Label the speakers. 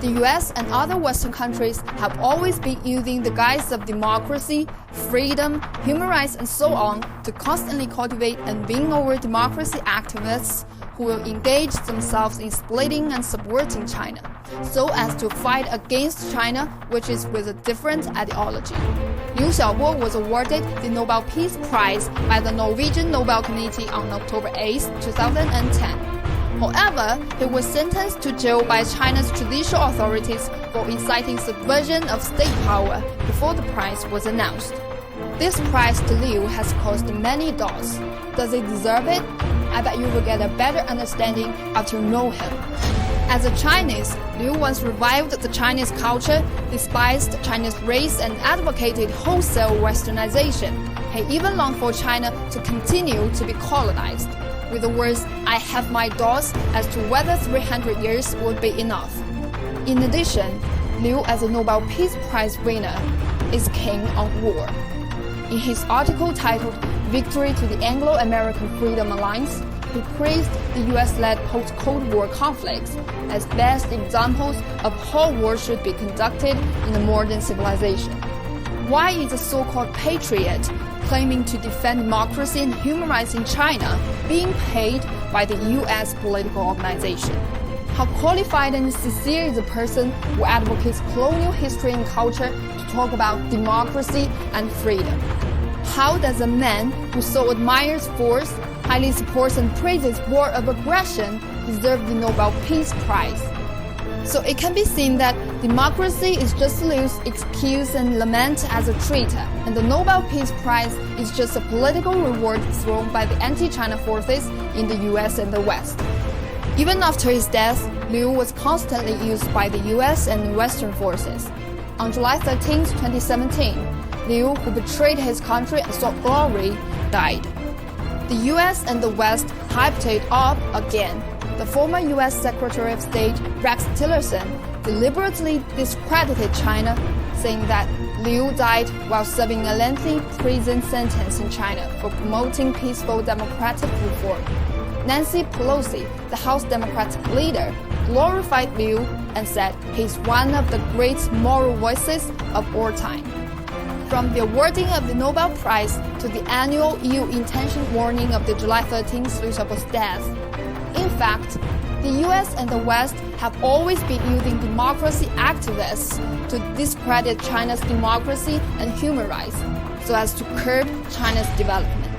Speaker 1: The US and other Western countries have always been using the guise of democracy, freedom, human rights, and so on to constantly cultivate and win over democracy activists who will engage themselves in splitting and subverting China, so as to fight against China, which is with a different ideology. Liu Xiaobo was awarded the Nobel Peace Prize by the Norwegian Nobel Committee on October 8, 2010. However, he was sentenced to jail by China's judicial authorities for inciting subversion of state power before the prize was announced. This prize to Liu has caused many doubts. Does he deserve it? I bet you will get a better understanding after you know him. As a Chinese, Liu once revived the Chinese culture, despised Chinese race, and advocated wholesale westernization. He even longed for China to continue to be colonized, with the words, "I have my doubts as to whether 300 years would be enough." In addition, Liu, as a Nobel Peace Prize winner, is king on war. In his article titled "Victory to the Anglo-American Freedom Alliance," he praised the US-led post-Cold War conflicts as best examples of how war should be conducted in a modern civilization. Why is a so-called patriot claiming to defend democracy and human rights in China being paid by the US political organization? How qualified and sincere is a person who advocates colonial history and culture to talk about democracy and freedom? How does a man who so admires force, highly supports and praises war of aggression deserve the Nobel Peace Prize? So it can be seen that democracy is just Liu's excuse and lament as a traitor, and the Nobel Peace Prize is just a political reward thrown by the anti-China forces in the US and the West. Even after his death, Liu was constantly used by the US and Western forces. On July 13, 2017, Liu, who betrayed his country and sought glory, died. The US and the West hyped it up again. The former US Secretary of State Rex Tillerson deliberately discredited China, saying that Liu died while serving a lengthy prison sentence in China for promoting peaceful democratic reform. Nancy Pelosi, the House Democratic leader, glorified Liu and said he's one of the great moral voices of our time. From the awarding of the Nobel Prize to the annual EU intention warning of the July 13th Liu Xiaobo's death. In fact, the US and the West have always been using democracy activists to discredit China's democracy and human rights, so as to curb China's development.